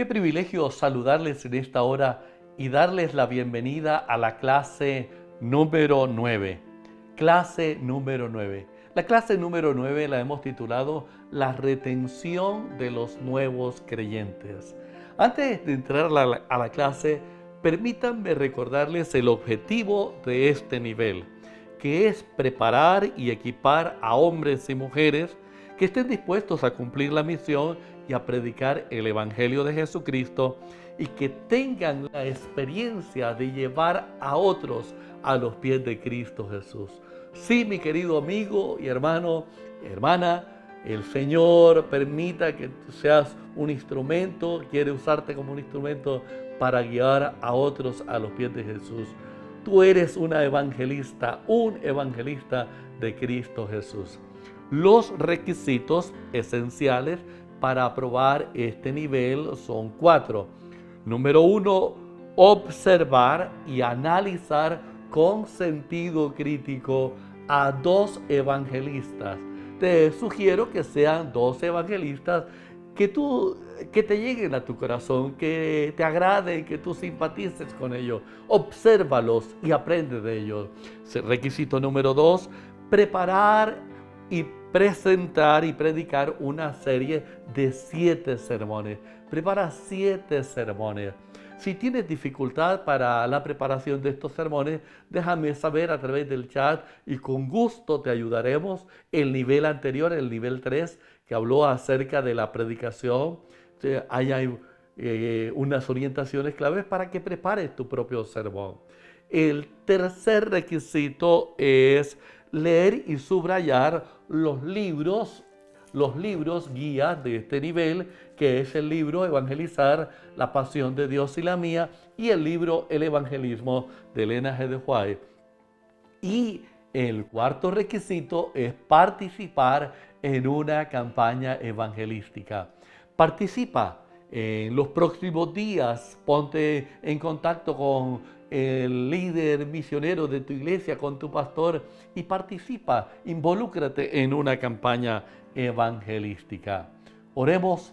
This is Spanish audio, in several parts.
Qué privilegio saludarles en esta hora y darles la bienvenida a la clase número 9. Clase número 9. La clase número 9 la hemos titulado La retención de los nuevos creyentes. Antes de entrar a la clase, permítanme recordarles el objetivo de este nivel, que es preparar y equipar a hombres y mujeres que estén dispuestos a cumplir la misión y a predicar el Evangelio de Jesucristo y que tengan la experiencia de llevar a otros a los pies de Cristo Jesús. Sí, mi querido amigo y hermano, hermana, el Señor permita que tú seas un instrumento, quiere usarte como un instrumento para guiar a otros a los pies de Jesús. Tú eres una evangelista, un evangelista de Cristo Jesús. Los requisitos esenciales para aprobar este nivel son 4. Número 1, observar y analizar con sentido crítico a 2 evangelistas. Te sugiero que sean 2 evangelistas que te lleguen a tu corazón, que te agraden, que tú simpatices con ellos. Obsérvalos y aprende de ellos. Requisito número 2, preparar y presentar y predicar una serie de 7 sermones. Prepara 7 sermones. Si tienes dificultad para la preparación de estos sermones, déjame saber a través del chat y con gusto te ayudaremos. El nivel anterior, el nivel 3, que habló acerca de la predicación, hay unas orientaciones claves para que prepares tu propio sermón. El tercer requisito es leer y subrayar los libros guías de este nivel, que es el libro Evangelizar, la pasión de Dios y la mía, y el libro El evangelismo de Elena G. de White. Y el cuarto requisito es participar en una campaña evangelística. Participa en los próximos días, ponte en contacto con el líder misionero de tu iglesia, con tu pastor, y participa, involúcrate en una campaña evangelística. Oremos.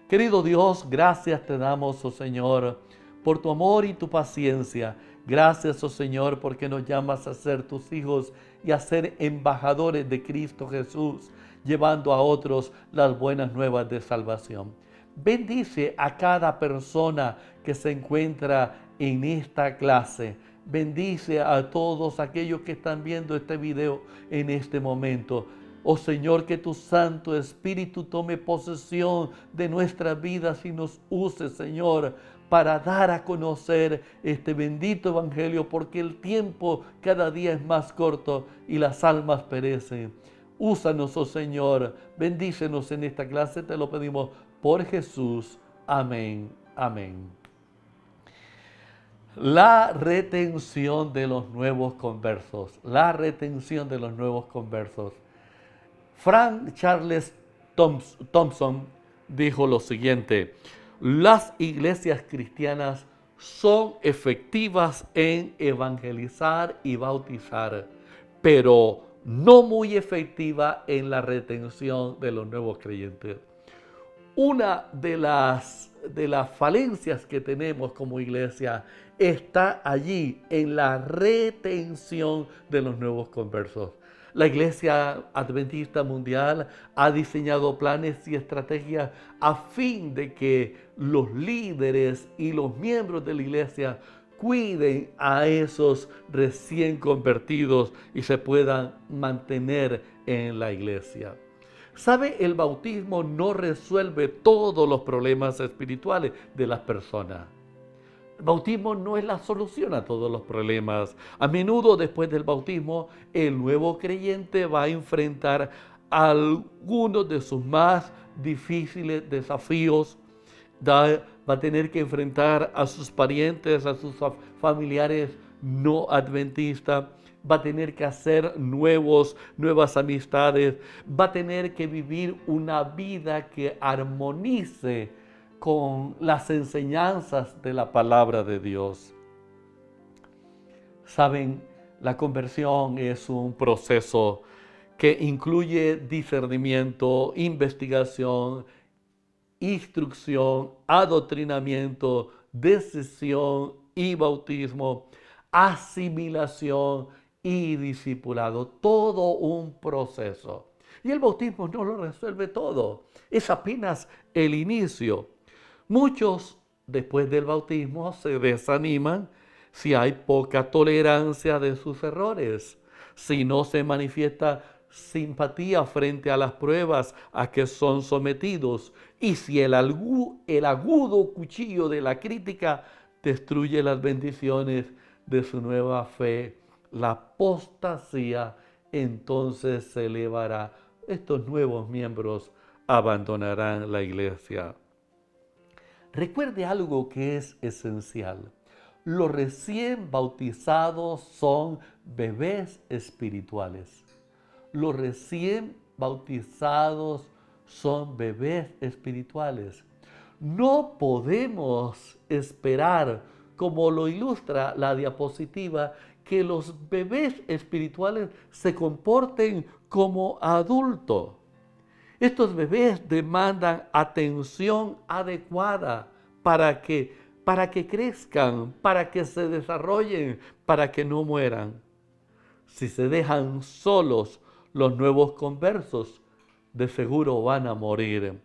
Querido Dios, gracias te damos, oh Señor, por tu amor y tu paciencia. Gracias, oh Señor, porque nos llamas a ser tus hijos y a ser embajadores de Cristo Jesús, llevando a otros las buenas nuevas de salvación. Bendice a cada persona que se encuentra en esta clase. Bendice a todos aquellos que están viendo este video en este momento. Oh Señor, que tu Santo Espíritu tome posesión de nuestras vidas y nos use, Señor, para dar a conocer este bendito Evangelio, porque el tiempo cada día es más corto y las almas perecen. Úsanos, oh Señor, bendícenos en esta clase, te lo pedimos por Jesús. Amén, amén. La retención de los nuevos conversos. La retención de los nuevos conversos. Frank Charles Thompson dijo lo siguiente: las iglesias cristianas son efectivas en evangelizar y bautizar, pero no muy efectiva en la retención de los nuevos creyentes. Una de las falencias que tenemos como iglesia está allí en la retención de los nuevos conversos. La Iglesia Adventista Mundial ha diseñado planes y estrategias a fin de que los líderes y los miembros de la iglesia cuiden a esos recién convertidos y se puedan mantener en la iglesia. ¿Sabe? El bautismo no resuelve todos los problemas espirituales de las personas. El bautismo no es la solución a todos los problemas. A menudo después del bautismo, el nuevo creyente va a enfrentar algunos de sus más difíciles desafíos. Va a tener que enfrentar a sus parientes, a sus familiares no adventistas. Va a tener que hacer nuevas amistades. Va a tener que vivir una vida que armonice con las enseñanzas de la palabra de Dios. Saben, la conversión es un proceso que incluye discernimiento, investigación instrucción, adoctrinamiento, decisión y bautismo, asimilación y discipulado. Todo un proceso. Y el bautismo no lo resuelve todo. Es apenas el inicio. Muchos, después del bautismo, se desaniman si hay poca tolerancia de sus errores, si no se manifiesta simpatía frente a las pruebas a que son sometidos y si el agudo cuchillo de la crítica destruye las bendiciones de su nueva fe. La apostasía entonces se elevará. Estos nuevos miembros abandonarán la iglesia. Recuerde algo que es esencial. Los recién bautizados son bebés espirituales. Los recién bautizados son bebés espirituales. No podemos esperar, como lo ilustra la diapositiva, que los bebés espirituales se comporten como adultos. Estos bebés demandan atención adecuada para que crezcan, para que se desarrollen, para que no mueran. Si se dejan solos, los nuevos conversos de seguro van a morir.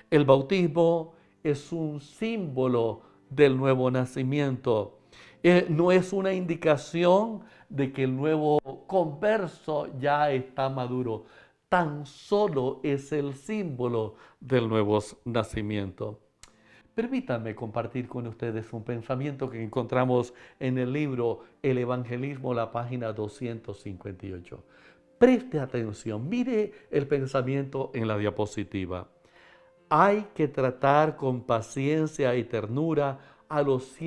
El bautismo es un símbolo del nuevo nacimiento. No es una indicación de que el nuevo converso ya está maduro. Tan solo es el símbolo del nuevo nacimiento. Permítanme compartir con ustedes un pensamiento que encontramos en el libro El Evangelismo, la página 258. Preste atención, mire el pensamiento en la diapositiva. Hay que tratar con paciencia y ternura a los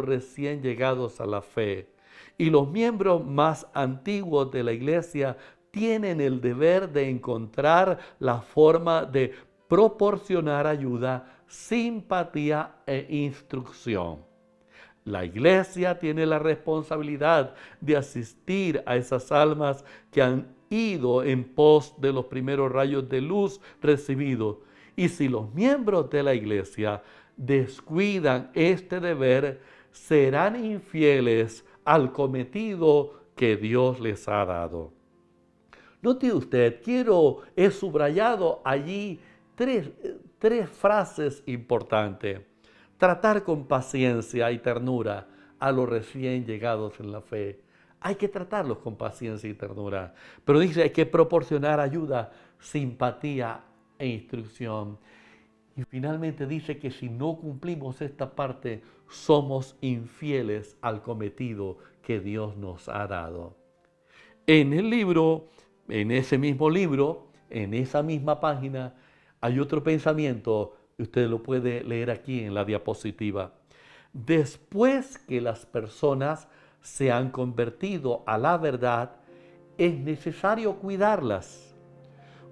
recién llegados a la fe. Y los miembros más antiguos de la iglesia tienen el deber de encontrar la forma de proporcionar ayuda, simpatía e instrucción. La iglesia tiene la responsabilidad de asistir a esas almas que han ido en pos de los primeros rayos de luz recibidos. Y si los miembros de la iglesia descuidan este deber, serán infieles al cometido que Dios les ha dado. Note usted, he subrayado allí tres frases importantes. Tratar con paciencia y ternura a los recién llegados en la fe. Hay que tratarlos con paciencia y ternura. Pero dice, hay que proporcionar ayuda, simpatía e instrucción. Y finalmente dice que si no cumplimos esta parte, somos infieles al cometido que Dios nos ha dado. En el libro, en ese mismo libro, en esa misma página, hay otro pensamiento. Usted lo puede leer aquí en la diapositiva. Después que las personas se han convertido a la verdad, es necesario cuidarlas.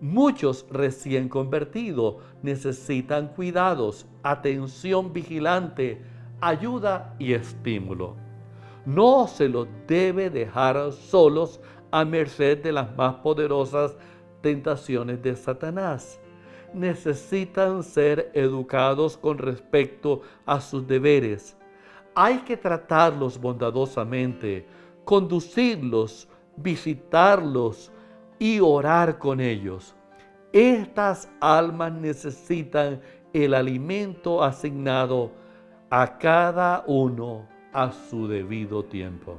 Muchos recién convertidos necesitan cuidados, atención vigilante, ayuda y estímulo. No se los debe dejar solos a merced de las más poderosas tentaciones de Satanás. Necesitan ser educados con respecto a sus deberes. Hay que tratarlos bondadosamente, conducirlos, visitarlos y orar con ellos. Estas almas necesitan el alimento asignado a cada uno a su debido tiempo.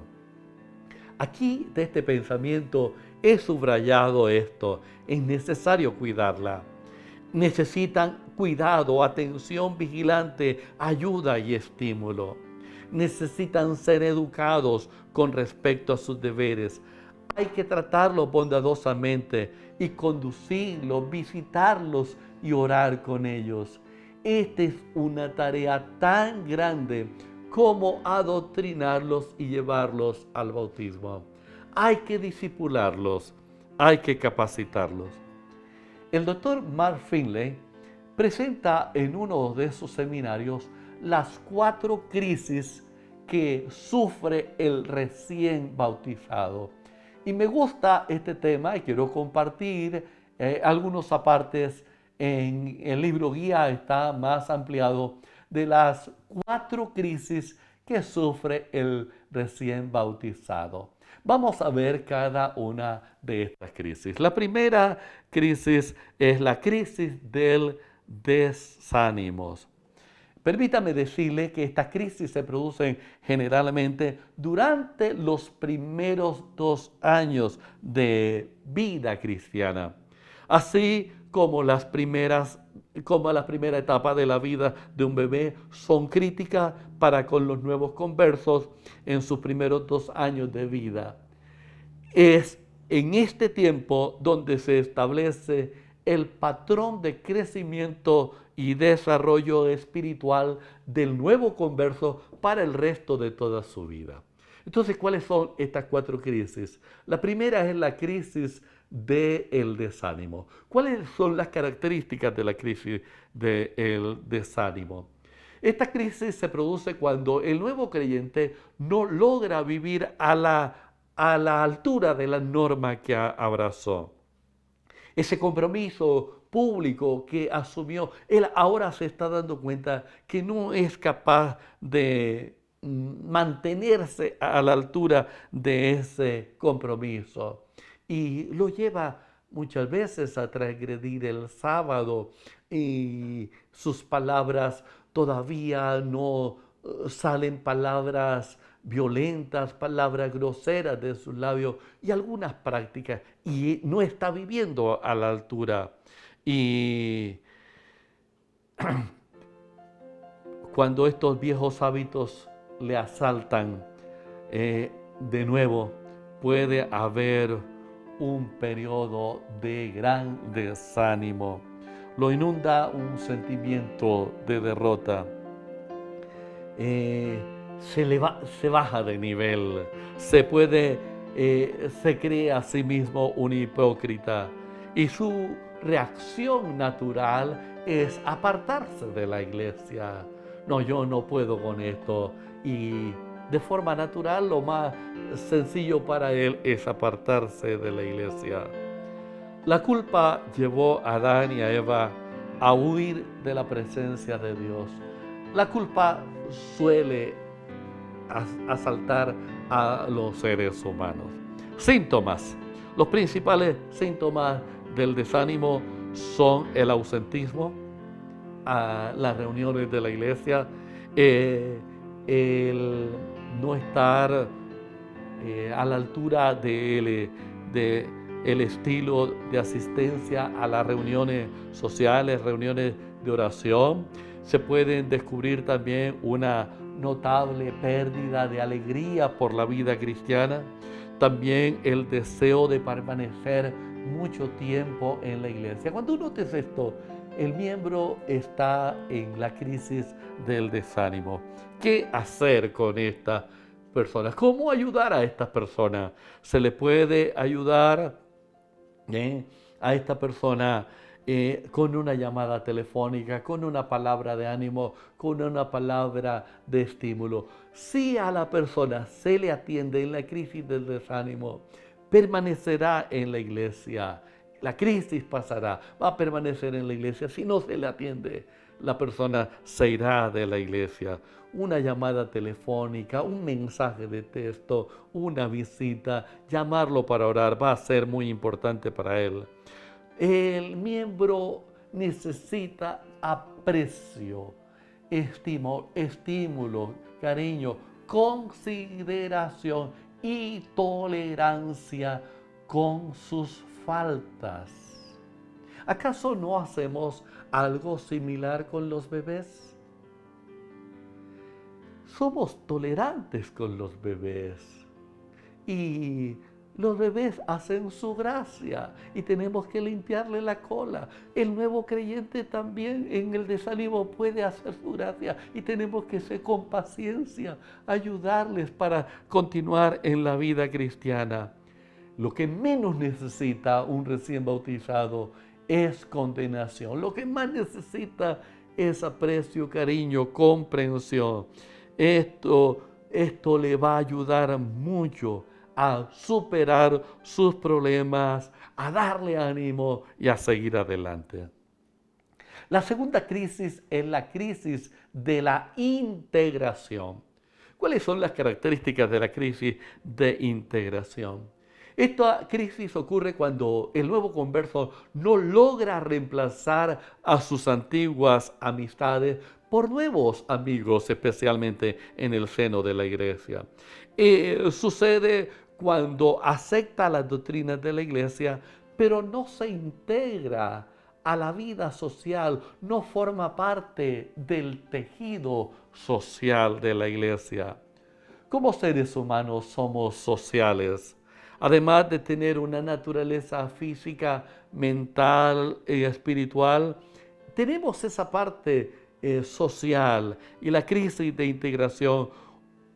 Aquí de este pensamiento he subrayado esto. Es necesario cuidarla. Necesitan cuidado, atención vigilante, ayuda y estímulo. Necesitan ser educados con respecto a sus deberes. Hay que tratarlos bondadosamente y conducirlos, visitarlos y orar con ellos. Esta es una tarea tan grande como adoctrinarlos y llevarlos al bautismo. Hay que discipularlos, hay que capacitarlos. El doctor Mark Finley presenta en uno de sus seminarios las 4 crisis que sufre el recién bautizado. Y me gusta este tema y quiero compartir algunos apartes en el libro guía está más ampliado de las 4 crisis que sufre el recién bautizado. Vamos a ver cada una de estas crisis. La primera crisis es la crisis del desánimo. Permítame decirle que estas crisis se producen generalmente durante los primeros 2 años de vida cristiana, así como la primera etapa de la vida de un bebé son críticas para con los nuevos conversos en sus primeros 2 años de vida. Es en este tiempo donde se establece el patrón de crecimiento y desarrollo espiritual del nuevo converso para el resto de toda su vida. Entonces, ¿cuáles son estas 4 crisis? La primera es la crisis del desánimo. ¿Cuáles son las características de la crisis del desánimo? Esta crisis se produce cuando el nuevo creyente no logra vivir a la altura de la norma que abrazó. Ese compromiso público que asumió, él ahora se está dando cuenta que no es capaz de mantenerse a la altura de ese compromiso. Y lo lleva muchas veces a transgredir el sábado y sus palabras todavía no salen palabras violentas, palabras groseras de sus labios y algunas prácticas, y no está viviendo a la altura. Y cuando estos viejos hábitos le asaltan, de nuevo puede haber un periodo de gran desánimo. Lo inunda un sentimiento de derrota. Se baja de nivel, se cree a sí mismo un hipócrita y su reacción natural es apartarse de la iglesia. No, yo no puedo con esto, y de forma natural lo más sencillo para él es apartarse de la iglesia. La culpa llevó a Adán y a Eva a huir de la presencia de Dios. La culpa suele asaltar a los seres humanos. Síntomas. Los principales síntomas del desánimo son el ausentismo a las reuniones de la iglesia, el no estar a la altura del estilo de asistencia a las reuniones sociales, reuniones de oración. Se pueden descubrir también una notable pérdida de alegría por la vida cristiana, también el deseo de permanecer mucho tiempo en la iglesia. Cuando uno nota esto, el miembro está en la crisis del desánimo. ¿Qué hacer con estas personas? ¿Cómo ayudar a estas personas? Se le puede ayudar a esta persona con una llamada telefónica, con una palabra de ánimo, con una palabra de estímulo. Si a la persona se le atiende en la crisis del desánimo, permanecerá en la iglesia. La crisis pasará, va a permanecer en la iglesia. Si no se le atiende, la persona se irá de la iglesia. Una llamada telefónica, un mensaje de texto, una visita, llamarlo para orar va a ser muy importante para él. El miembro necesita aprecio, estímulo, cariño, consideración y tolerancia con sus faltas. ¿Acaso no hacemos algo similar con los bebés? Somos tolerantes con los bebés y los bebés hacen su gracia y tenemos que limpiarle la cola. El nuevo creyente también en el desánimo puede hacer su gracia y tenemos que ser con paciencia, ayudarles para continuar en la vida cristiana. Lo que menos necesita un recién bautizado es condenación. Lo que más necesita es aprecio, cariño, comprensión. Esto le va a ayudar mucho a superar sus problemas, a darle ánimo y a seguir adelante. La segunda crisis es la crisis de la integración. ¿Cuáles son las características de la crisis de integración? Esta crisis ocurre cuando el nuevo converso no logra reemplazar a sus antiguas amistades por nuevos amigos, especialmente en el seno de la iglesia. Sucede cuando acepta las doctrinas de la iglesia, pero no se integra a la vida social, no forma parte del tejido social de la iglesia. Como seres humanos somos sociales. Además de tener una naturaleza física, mental y espiritual, tenemos esa parte social, y la crisis de integración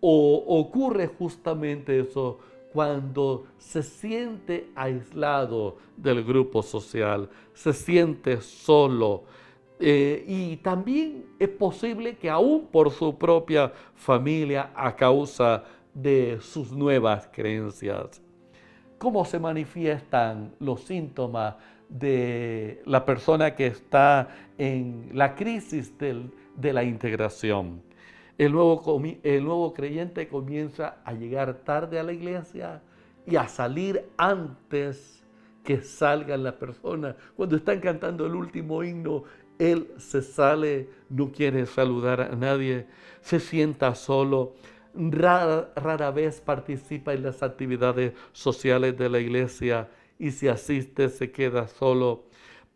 ocurre justamente eso cuando se siente aislado del grupo social, se siente solo. Y también es posible que aún por su propia familia, a causa de sus nuevas creencias. ¿Cómo se manifiestan los síntomas de la persona que está en la crisis de la integración? El nuevo creyente comienza a llegar tarde a la iglesia y a salir antes que salgan las personas. Cuando están cantando el último himno, él se sale, no quiere saludar a nadie, se sienta solo. Rara vez participa en las actividades sociales de la iglesia, y si asiste se queda solo.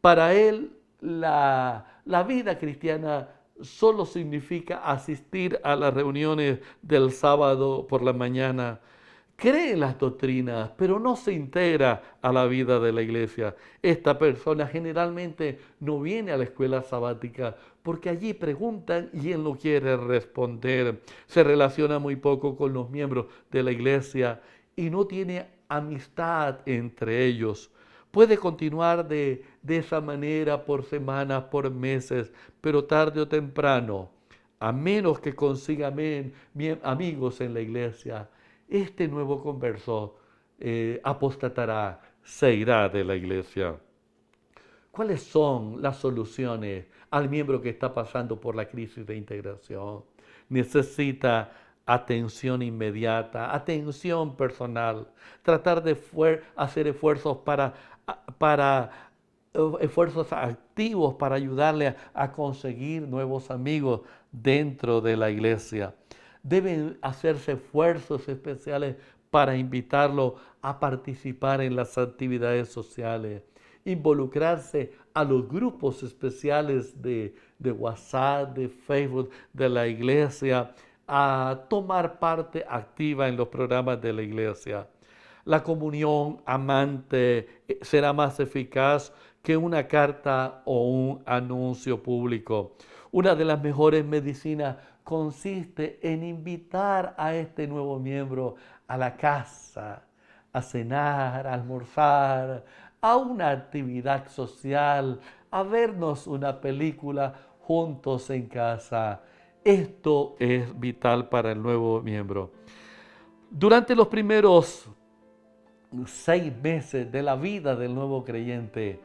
Para él la vida cristiana solo significa asistir a las reuniones del sábado por la mañana. Cree en las doctrinas, pero no se integra a la vida de la iglesia. Esta persona generalmente no viene a la escuela sabática porque allí preguntan y él no quiere responder. Se relaciona muy poco con los miembros de la iglesia y no tiene amistad entre ellos. Puede continuar de esa manera por semanas, por meses, pero tarde o temprano, a menos que consiga amigos en la iglesia, este nuevo converso apostatará, se irá de la iglesia. ¿Cuáles son las soluciones al miembro que está pasando por la crisis de integración? Necesita atención inmediata, atención personal, tratar de hacer esfuerzos esfuerzos activos para ayudarle a conseguir nuevos amigos dentro de la iglesia. Deben hacerse esfuerzos especiales para invitarlo a participar en las actividades sociales, involucrarse a los grupos especiales de WhatsApp, de Facebook, de la iglesia, a tomar parte activa en los programas de la iglesia. La comunión amante será más eficaz que una carta o un anuncio público. Una de las mejores medicinas consiste en invitar a este nuevo miembro a la casa, a cenar, a almorzar, a una actividad social, a vernos una película juntos en casa. Esto es vital para el nuevo miembro. Durante los primeros 6 meses de la vida del nuevo creyente,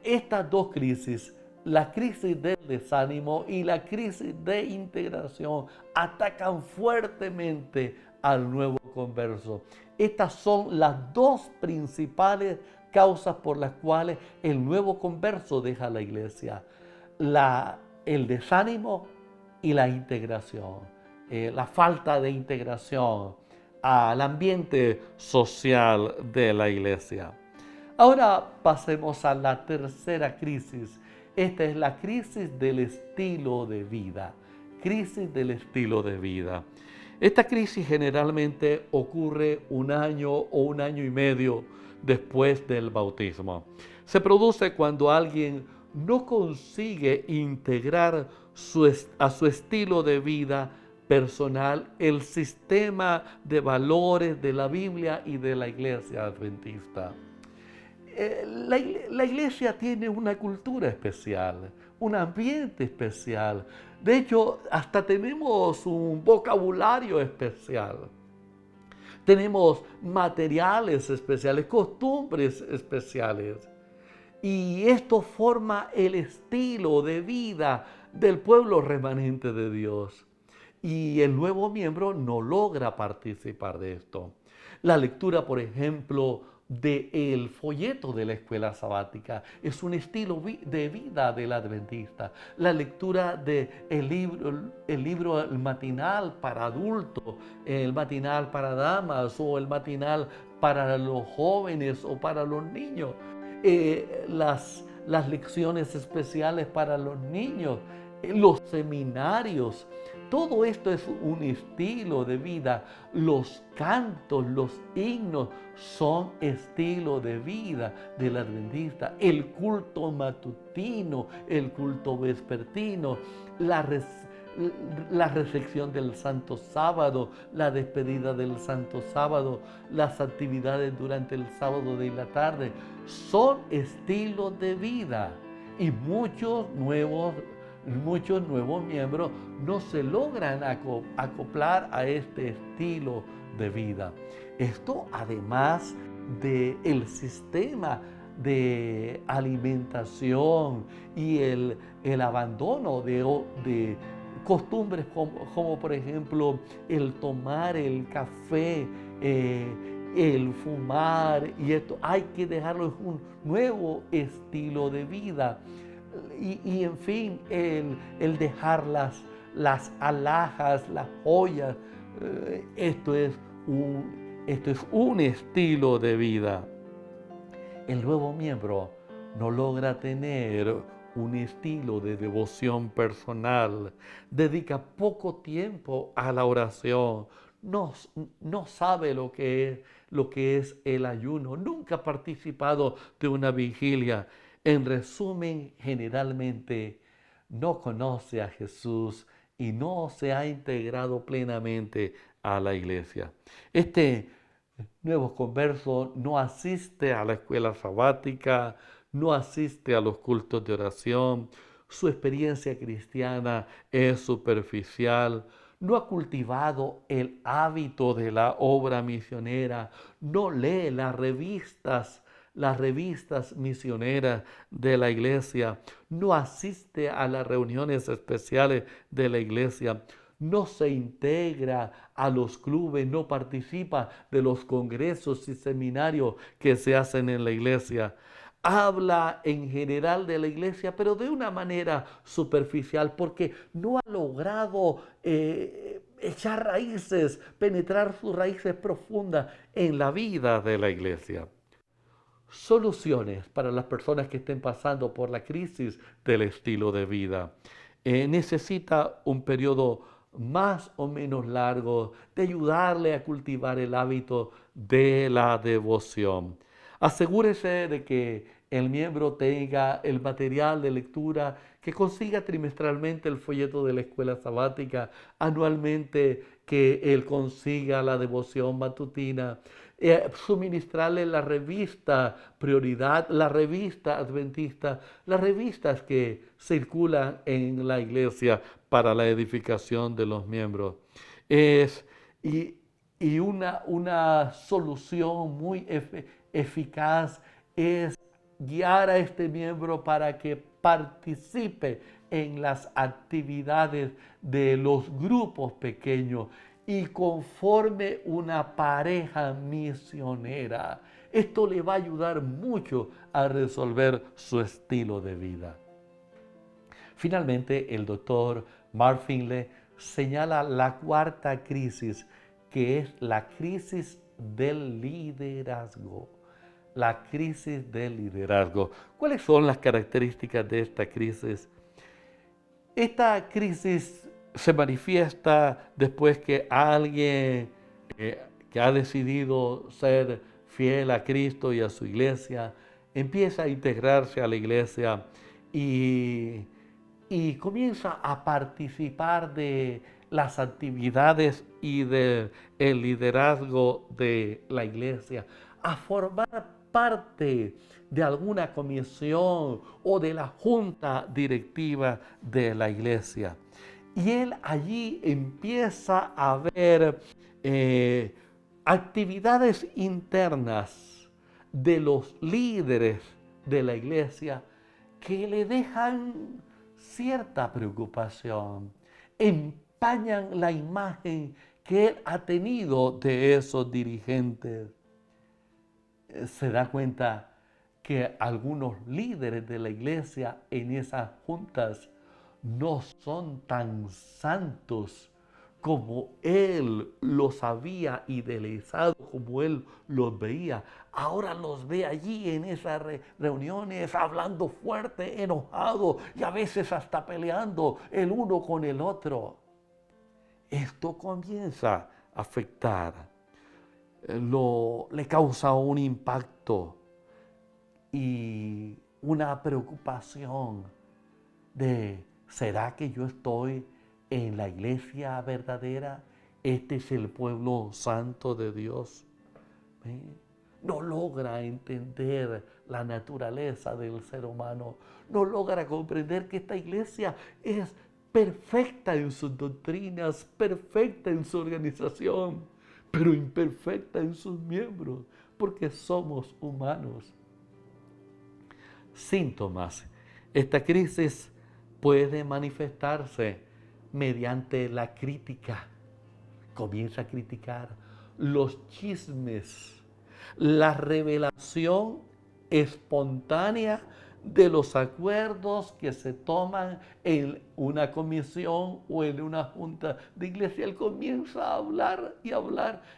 estas dos crisis, la crisis del desánimo y la crisis de integración, atacan fuertemente al nuevo converso. Estas son las dos principales causas por las cuales el nuevo converso deja la iglesia: el desánimo y la integración, la falta de integración al ambiente social de la iglesia. Ahora pasemos a la tercera crisis. Esta es la crisis del estilo de vida. Crisis del estilo de vida. Esta crisis generalmente ocurre 1 año o 1 año y medio después del bautismo. Se produce cuando alguien no consigue integrar a su estilo de vida personal el sistema de valores de la Biblia y de la Iglesia Adventista. La iglesia tiene una cultura especial, un ambiente especial. De hecho, hasta tenemos un vocabulario especial. Tenemos materiales especiales, costumbres especiales. Y esto forma el estilo de vida del pueblo remanente de Dios. Y el nuevo miembro no logra participar de esto. La lectura, por ejemplo, del folleto de la escuela sabática es un estilo de vida del adventista. La lectura del libro el matinal para adultos, el matinal para damas o el matinal para los jóvenes o para los niños, las lecciones especiales para los niños, los seminarios. Todo esto es un estilo de vida. Los cantos, los himnos son estilo de vida del adventista. El culto matutino, el culto vespertino, la recepción del Santo Sábado, la despedida del Santo Sábado, las actividades durante el sábado de la tarde, son estilos de vida. Y muchos nuevos miembros no se logran acoplar a este estilo de vida. Esto además del sistema de alimentación y el abandono de costumbres como por ejemplo el tomar el café, el fumar, y esto hay que dejarlo, es un nuevo estilo de vida. Y en fin, el dejar las alhajas, las joyas, esto es un estilo de vida. El nuevo miembro no logra tener un estilo de devoción personal, dedica poco tiempo a la oración, no sabe lo que es el ayuno, nunca ha participado de una vigilia. En resumen, generalmente no conoce a Jesús y no se ha integrado plenamente a la iglesia. Este nuevo converso no asiste a la escuela sabática, no asiste a los cultos de oración, su experiencia cristiana es superficial, no ha cultivado el hábito de la obra misionera, no lee las revistas misioneras de la iglesia, no asiste a las reuniones especiales de la iglesia, no se integra a los clubes, no participa de los congresos y seminarios que se hacen en la iglesia. Habla en general de la iglesia, pero de una manera superficial, porque no ha logrado echar raíces, penetrar sus raíces profundas en la vida de la iglesia. Soluciones para las personas que estén pasando por la crisis del estilo de vida. Necesita un periodo más o menos largo de ayudarle a cultivar el hábito de la devoción. Asegúrese de que el miembro tenga el material de lectura, que consiga trimestralmente el folleto de la escuela sabática, anualmente que él consiga la devoción matutina, suministrarle la revista Prioridad, la revista Adventista, las revistas que circulan en la iglesia para la edificación de los miembros. Y una solución muy eficaz es guiar a este miembro para que participe en las actividades de los grupos pequeños y conforme una pareja misionera. Esto le va a ayudar mucho a resolver su estilo de vida. Finalmente, el doctor Mark Finley señala la cuarta crisis, que es la crisis del liderazgo. La crisis del liderazgo. ¿Cuáles son las características de esta crisis? Esta crisis se manifiesta después que alguien que ha decidido ser fiel a Cristo y a su iglesia empieza a integrarse a la iglesia y comienza a participar de las actividades y del liderazgo de la iglesia, a formar parte de alguna comisión o de la junta directiva de la iglesia. Y él allí empieza a ver actividades internas de los líderes de la iglesia que le dejan cierta preocupación, empañan la imagen que él ha tenido de esos dirigentes. Se da cuenta que algunos líderes de la iglesia en esas juntas no son tan santos como él los había idealizado, como él los veía. Ahora los ve allí en esas reuniones hablando fuerte, enojado y a veces hasta peleando el uno con el otro. Esto comienza a afectar, le causa un impacto y una preocupación de, ¿será que yo estoy en la iglesia verdadera? Este es el pueblo santo de Dios. ¿Ve? No logra entender la naturaleza del ser humano. No logra comprender que esta iglesia es perfecta en sus doctrinas, perfecta en su organización, pero imperfecta en sus miembros, porque somos humanos. Síntomas. Esta crisis puede manifestarse mediante la crítica. Comienza a criticar los chismes, la revelación espontánea de los acuerdos que se toman en una comisión o en una junta de iglesia. Él comienza a hablar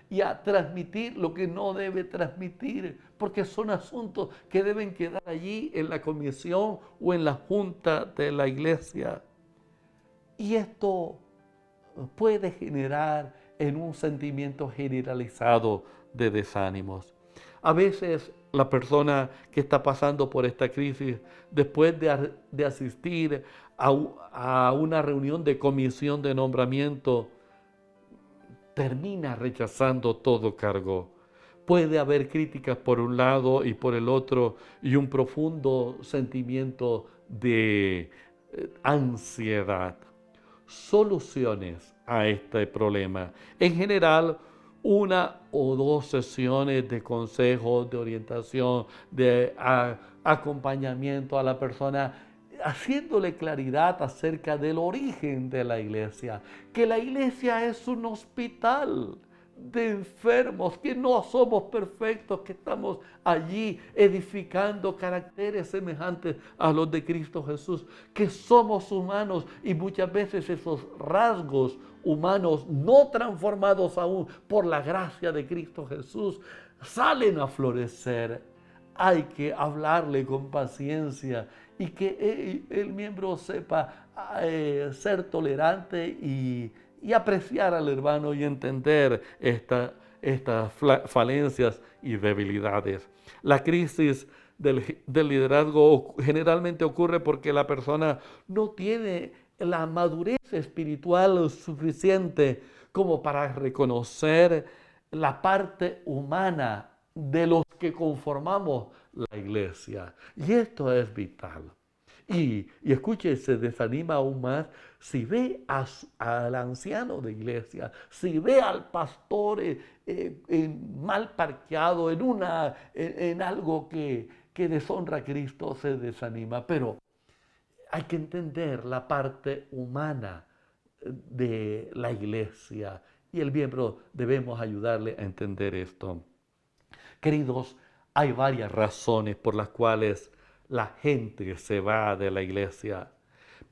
y a transmitir lo que no debe transmitir, porque son asuntos que deben quedar allí en la comisión o en la junta de la iglesia. Y esto puede generar en un sentimiento generalizado de desánimos. A veces la persona que está pasando por esta crisis, después de asistir a una reunión de comisión de nombramiento, termina rechazando todo cargo. Puede haber críticas por un lado y por el otro y un profundo sentimiento de ansiedad. Soluciones a este problema. En general, una o dos sesiones de consejo, de orientación, de acompañamiento a la persona, haciéndole claridad acerca del origen de la iglesia, que la iglesia es un hospital de enfermos, que no somos perfectos, que estamos allí edificando caracteres semejantes a los de Cristo Jesús, que somos humanos y muchas veces esos rasgos humanos no transformados aún por la gracia de Cristo Jesús salen a florecer. Hay que hablarle con paciencia y que el miembro sepa ser tolerante y apreciar al hermano y entender estas falencias y debilidades. La crisis del liderazgo generalmente ocurre porque la persona no tiene la madurez espiritual suficiente como para reconocer la parte humana de los que conformamos la iglesia. Y esto es vital. Y escuche, se desanima aún más si ve al anciano de iglesia, si ve al pastor mal parqueado en algo que deshonra a Cristo, se desanima. Pero hay que entender la parte humana de la iglesia y el miembro debemos ayudarle a entender esto. Queridos, hay varias razones por las cuales la gente se va de la iglesia,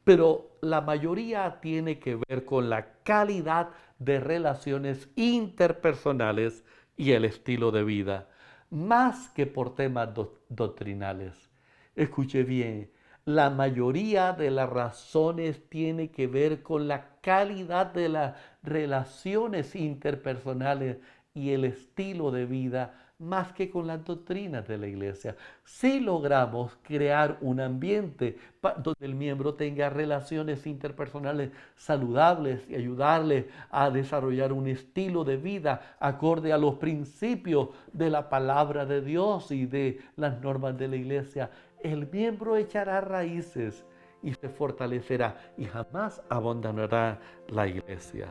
pero la mayoría tiene que ver con la calidad de relaciones interpersonales y el estilo de vida, más que por temas doctrinales. Escuche bien, la mayoría de las razones tiene que ver con la calidad de las relaciones interpersonales y el estilo de vida, más que con las doctrinas de la iglesia. Si logramos crear un ambiente donde el miembro tenga relaciones interpersonales saludables y ayudarle a desarrollar un estilo de vida acorde a los principios de la palabra de Dios y de las normas de la iglesia, el miembro echará raíces y se fortalecerá y jamás abandonará la iglesia.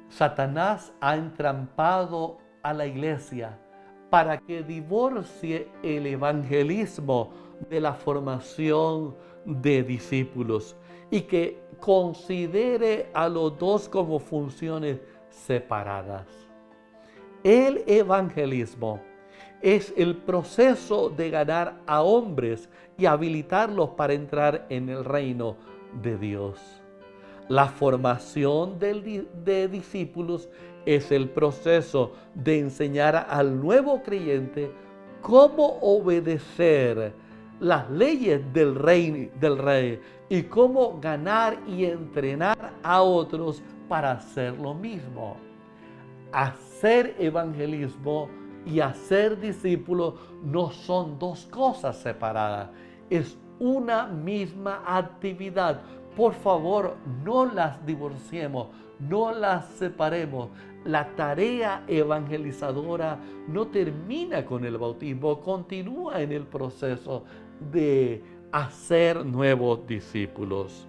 Satanás ha entrampado a la iglesia para que divorcie el evangelismo de la formación de discípulos y que considere a los dos como funciones separadas. El evangelismo es el proceso de ganar a hombres y habilitarlos para entrar en el reino de Dios. La formación de discípulos es el proceso de enseñar al nuevo creyente cómo obedecer las leyes del rey y cómo ganar y entrenar a otros para hacer lo mismo. Hacer evangelismo y hacer discípulos no son dos cosas separadas, es una misma actividad. Por favor, no las divorciemos, no las separemos. La tarea evangelizadora no termina con el bautismo, continúa en el proceso de hacer nuevos discípulos.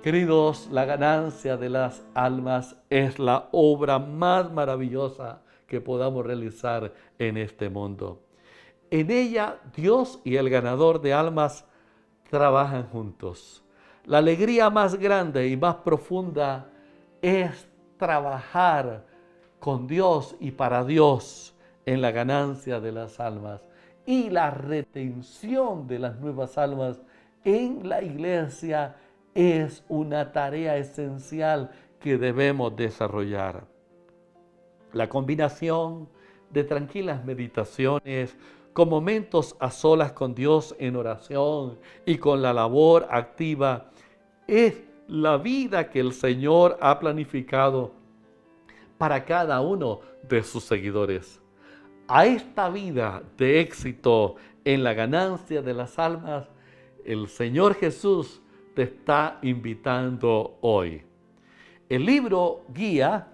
Queridos, la ganancia de las almas es la obra más maravillosa que podamos realizar en este mundo. En ella, Dios y el ganador de almas trabajan juntos. La alegría más grande y más profunda es trabajar con Dios y para Dios en la ganancia de las almas y la retención de las nuevas almas en la iglesia es una tarea esencial que debemos desarrollar. La combinación de tranquilas meditaciones con momentos a solas con Dios en oración y con la labor activa es la vida que el Señor ha planificado para cada uno de sus seguidores. A esta vida de éxito en la ganancia de las almas, el Señor Jesús te está invitando hoy. El libro guía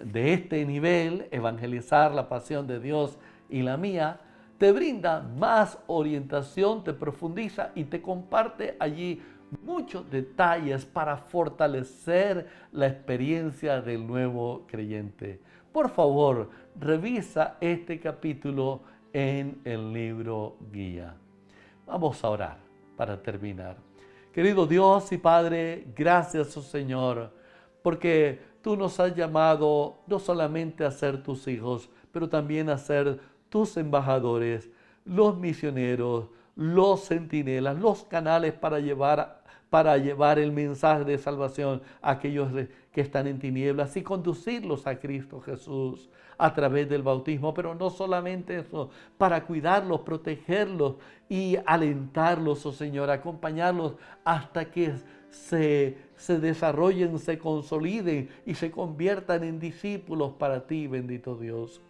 de este nivel, Evangelizar la pasión de Dios y la mía, te brinda más orientación, te profundiza y te comparte allí muchos detalles para fortalecer la experiencia del nuevo creyente. Por favor, revisa este capítulo en el libro guía. Vamos a orar para terminar. Querido Dios y Padre, gracias, oh Señor, porque tú nos has llamado no solamente a ser tus hijos, pero también a ser tus embajadores, los misioneros, los centinelas, los canales para llevar el mensaje de salvación a aquellos que están en tinieblas y conducirlos a Cristo Jesús a través del bautismo. Pero no solamente eso, para cuidarlos, protegerlos y alentarlos, oh Señor, acompañarlos hasta que se desarrollen, se consoliden y se conviertan en discípulos para ti, bendito Dios.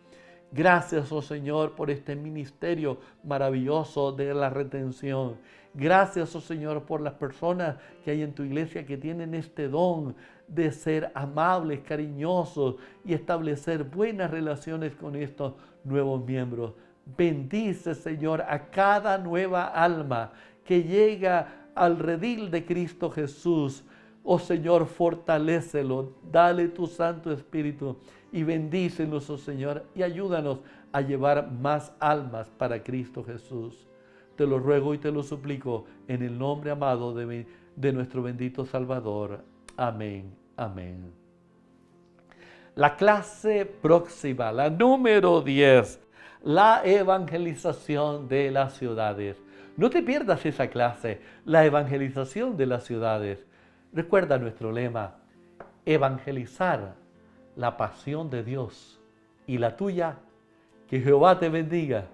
Gracias, oh Señor, por este ministerio maravilloso de la retención. Gracias, oh Señor, por las personas que hay en tu iglesia que tienen este don de ser amables, cariñosos y establecer buenas relaciones con estos nuevos miembros. Bendice, Señor, a cada nueva alma que llega al redil de Cristo Jesús. Oh Señor, fortalécelo, dale tu Santo Espíritu y bendícenos, oh Señor, y ayúdanos a llevar más almas para Cristo Jesús. Te lo ruego y te lo suplico en el nombre amado de nuestro bendito Salvador. Amén, amén. La clase próxima, la número 10, la evangelización de las ciudades. No te pierdas esa clase, la evangelización de las ciudades. Recuerda nuestro lema, evangelizar la pasión de Dios y la tuya. Que Jehová te bendiga.